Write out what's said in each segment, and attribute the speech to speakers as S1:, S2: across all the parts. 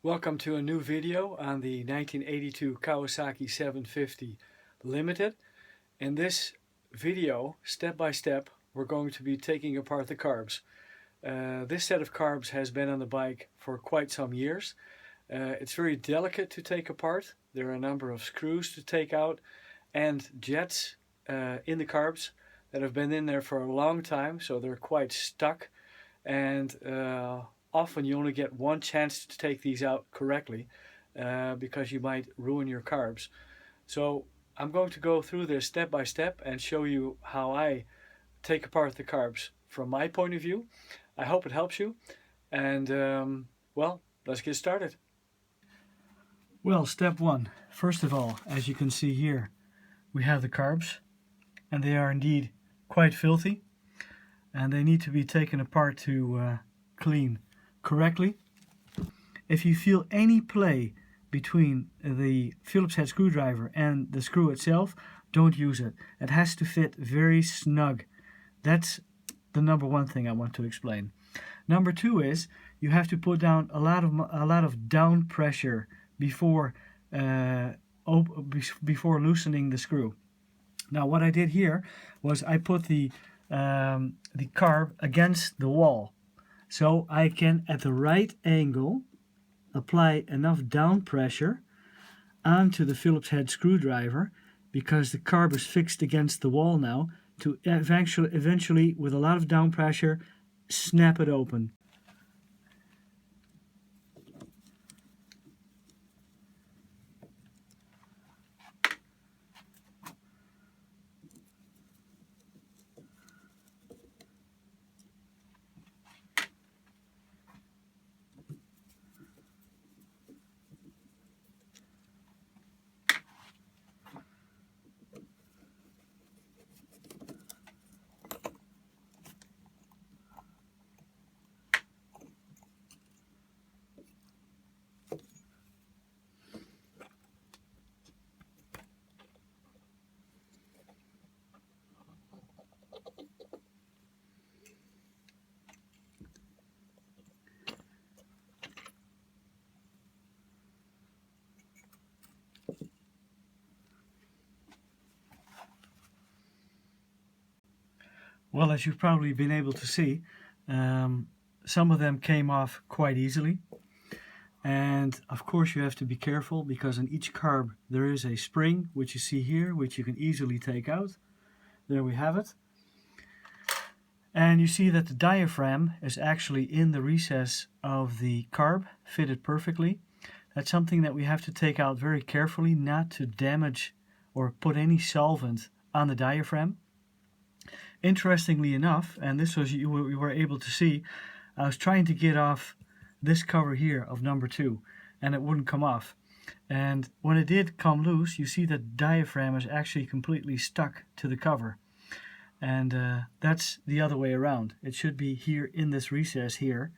S1: Welcome to a new video on the 1982 Kawasaki 750 Limited. In this video, step by step, we're going to be taking apart the carbs. This set of carbs has been on the bike for quite some years. It's very delicate to take apart. There are a number of screws to take out and jets in the carbs that have been in there for a long time, so they're quite stuck. And often you only get one chance to take these out correctly because you might ruin your carbs. So I'm going to go through this step by step and show you how I take apart the carbs from my point of view. I hope it helps you, and well, let's get started. Well, step one. First of all, as you can see here, we have the carbs, and they are indeed quite filthy, and they need to be taken apart to clean correctly. If you feel any play between the Phillips head screwdriver and the screw itself, don't use it. It has to fit very snug. That's the number one thing I want to explain. Number two is you have to put down a lot of down pressure before loosening the screw. Now what I did here was I put the carb against the wall, so I can at the right angle apply enough down pressure onto the Phillips head screwdriver, because the carb is fixed against the wall now, to eventually with a lot of down pressure snap it open. Well, as you've probably been able to see, some of them came off quite easily. And of course you have to be careful, because on each carb there is a spring, which you see here, which you can easily take out. There we have it. And you see that the diaphragm is actually in the recess of the carb, fitted perfectly. That's something that we have to take out very carefully, not to damage or put any solvent on the diaphragm. Interestingly enough, and this was you were able to see, I was trying to get off this cover here of number 2, and it wouldn't come off. And when it did come loose, you see that the diaphragm is actually completely stuck to the cover. And that's the other way around. It should be here in this recess here,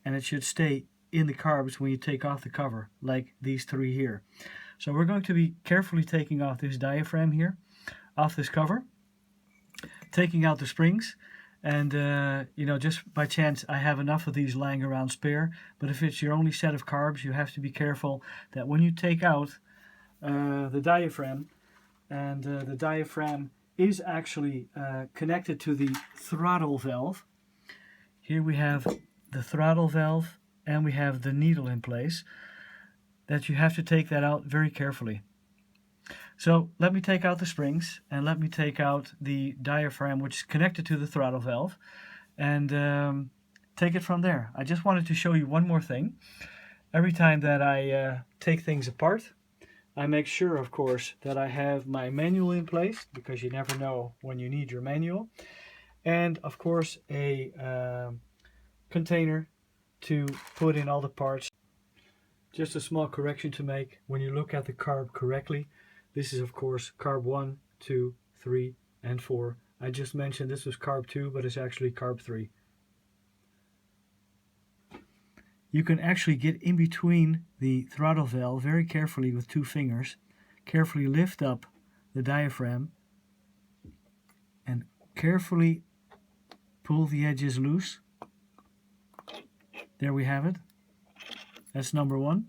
S1: and it should stay in the carbs when you take off the cover, like these 3 here. So we're going to be carefully taking off this diaphragm here, off this cover, taking out the springs. And just by chance I have enough of these lying around spare, but if it's your only set of carbs, you have to be careful that when you take out the diaphragm, and the diaphragm is actually connected to the throttle valve. Here we have the throttle valve and we have the needle in place, that you have to take that out very carefully. So let me take out the springs, and let me take out the diaphragm, which is connected to the throttle valve, and take it from there. I just wanted to show you one more thing. Every time that I take things apart, I make sure, of course, that I have my manual in place, because you never know when you need your manual. And of course a container to put in all the parts. Just a small correction to make. When you look at the carb correctly, this is of course carb 1, 2, 3, and 4. I just mentioned this was carb 2, but it's actually carb 3. You can actually get in between the throttle valve very carefully with 2 fingers. Carefully lift up the diaphragm and carefully pull the edges loose. There we have it. That's number one.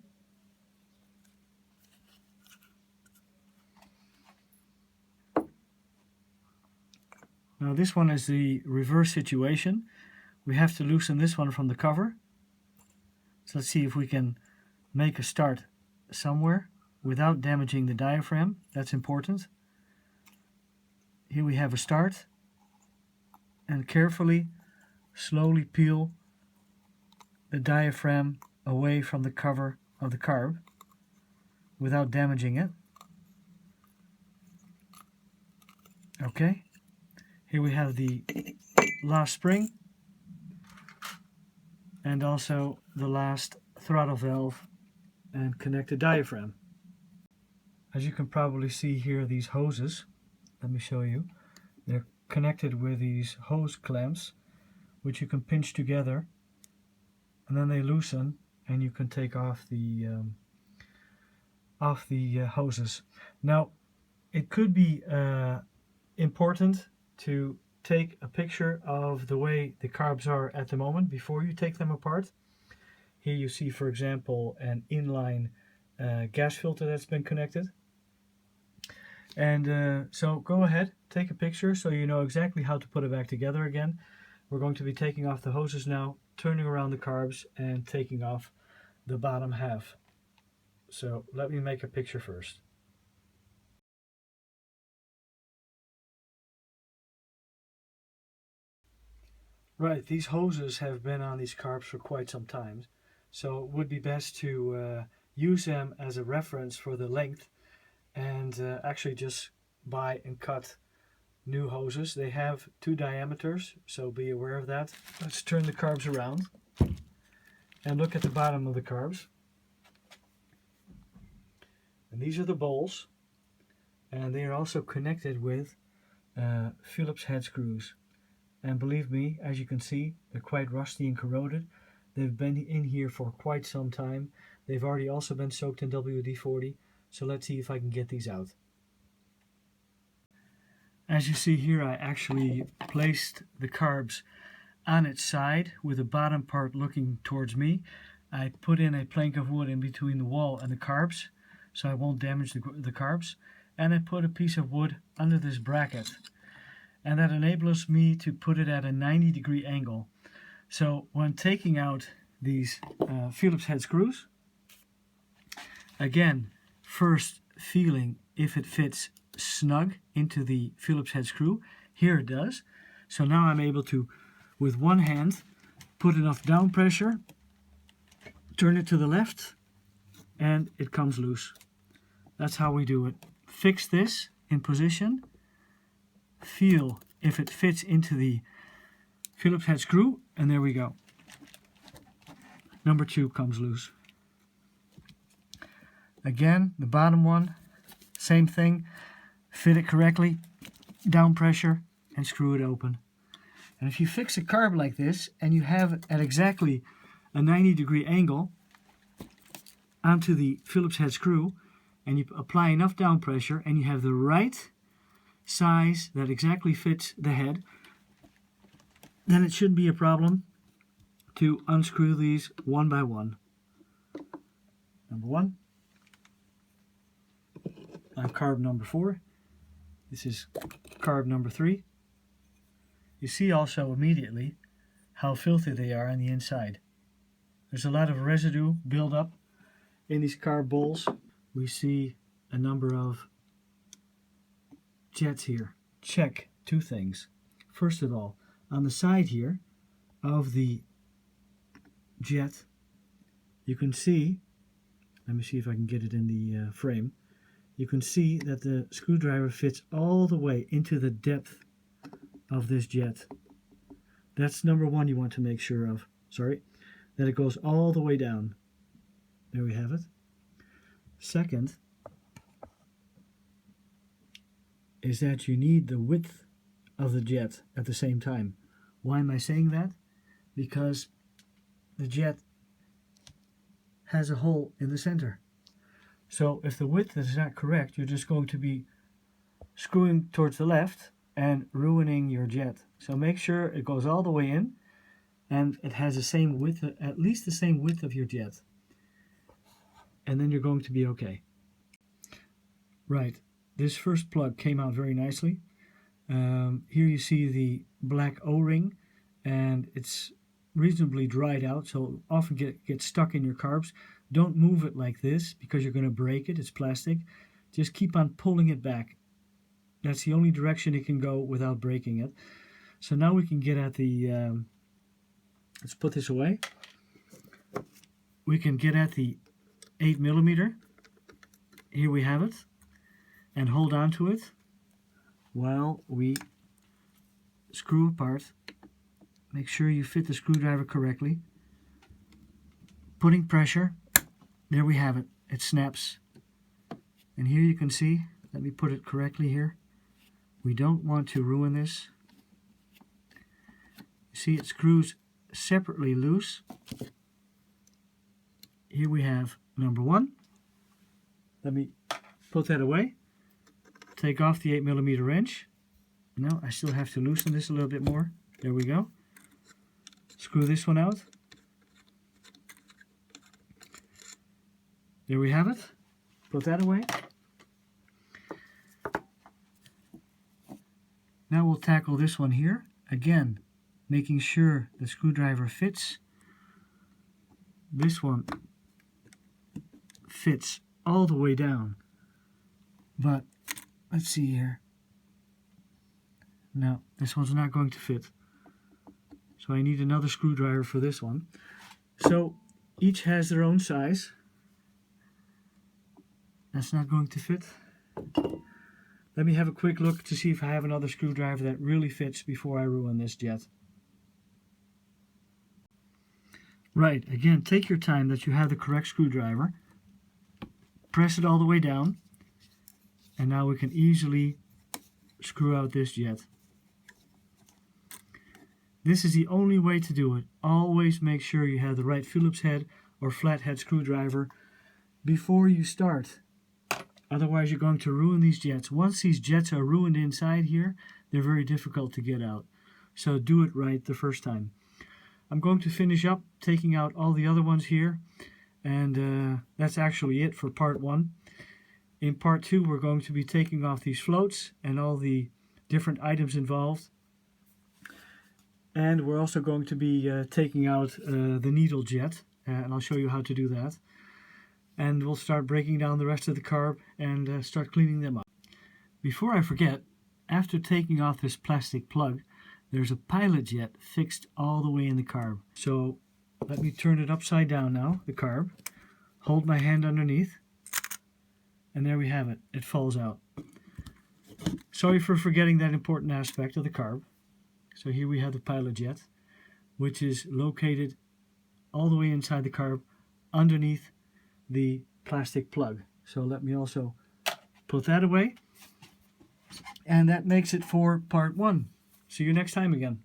S1: Now this one is the reverse situation. We have to loosen this one from the cover. So let's see if we can make a start somewhere without damaging the diaphragm. That's important. Here we have a start, and carefully, slowly peel the diaphragm away from the cover of the carb without damaging it. Okay, here we have the last spring and also the last throttle valve and connected diaphragm. As you can probably see here, these hoses, let me show you, they're connected with these hose clamps which you can pinch together, and then they loosen and you can take off the hoses. Now it could be important to take a picture of the way the carbs are at the moment before you take them apart. Here you see, for example, an inline gas filter that's been connected. And so go ahead, take a picture so you know exactly how to put it back together again. We're going to be taking off the hoses now, turning around the carbs and taking off the bottom half. So let me make a picture first. Right, these hoses have been on these carbs for quite some time, so it would be best to use them as a reference for the length, and actually just buy and cut new hoses. They have 2 diameters, so be aware of that. Let's turn the carbs around and look at the bottom of the carbs. And these are the bowls, and they are also connected with Phillips head screws. And believe me, as you can see, they're quite rusty and corroded. They've been in here for quite some time. They've already also been soaked in WD-40. So let's see if I can get these out. As you see here, I actually placed the carbs on its side with the bottom part looking towards me. I put in a plank of wood in between the wall and the carbs so I won't damage the carbs. And I put a piece of wood under this bracket. And that enables me to put it at a 90-degree angle. So when taking out these Phillips head screws, again, first feeling if it fits snug into the Phillips head screw. Here it does. So now I'm able to, with one hand, put enough down pressure, turn it to the left, and it comes loose. That's how we do it. Fix this in position. Feel if it fits into the Phillips head screw, and there we go. Number 2 comes loose. Again, the bottom one, same thing. Fit it correctly, down pressure, and screw it open. And if you fix a carb like this and you have it at exactly a 90-degree angle onto the Phillips head screw, and you apply enough down pressure and you have the right size that exactly fits the head, then it shouldn't be a problem to unscrew these one by one. Number 1 on carb number 4. This is carb number 3. You see also immediately how filthy they are on the inside. There's a lot of residue buildup in these carb bowls. We see a number of jets here. Check 2 things. First of all, on the side here of the jet, you can see, let me see if I can get it in the frame, you can see that the screwdriver fits all the way into the depth of this jet. That's number 1 you want to make sure of. Sorry, that it goes all the way down. There we have it. Second is that you need the width of the jet at the same time. Why am I saying that? Because the jet has a hole in the center. So if the width is not correct, you're just going to be screwing towards the left and ruining your jet. So make sure it goes all the way in and it has the same width, at least the same width of your jet. and then you're going to be okay. Right, this first plug came out very nicely. Here you see the black O-ring, and it's reasonably dried out, so it'll often get stuck in your carbs. Don't move it like this because you're going to break it. It's plastic. Just keep on pulling it back. That's the only direction it can go without breaking it. So now we can get at the, let's put this away. We can get at the 8mm. Here we have it. And hold on to it while we screw apart. Make sure you fit the screwdriver correctly. Putting pressure. There we have it. It snaps. And here you can see, let me put it correctly here. We don't want to ruin this. See, it screws separately loose. Here we have number one. Let me put that away. Take off the 8mm wrench. No, I still have to loosen this a little bit more. There we go. Screw this one out. There we have it. Put that away. Now we'll tackle this one here. Again, making sure the screwdriver fits. This one fits all the way down. But let's see here. No, this one's not going to fit. So I need another screwdriver for this one. So each has their own size. That's not going to fit. Let me have a quick look to see if I have another screwdriver that really fits before I ruin this jet. Right, again, take your time that you have the correct screwdriver. Press it all the way down. And now we can easily screw out this jet. This is the only way to do it. Always make sure you have the right Phillips head or flathead screwdriver before you start. Otherwise you're going to ruin these jets. Once these jets are ruined inside here, they're very difficult to get out. So do it right the first time. I'm going to finish up taking out all the other ones here. And that's actually it for part one. In part two, we're going to be taking off these floats and all the different items involved. And we're also going to be taking out the needle jet. And I'll show you how to do that. And we'll start breaking down the rest of the carb and start cleaning them up. Before I forget, after taking off this plastic plug, there's a pilot jet fixed all the way in the carb. So let me turn it upside down now, the carb. Hold my hand underneath. And there we have it. It falls out. Sorry for forgetting that important aspect of the carb. So here we have the pilot jet, which is located all the way inside the carb underneath the plastic plug. So let me also put that away. And that makes it for part one. See you next time again.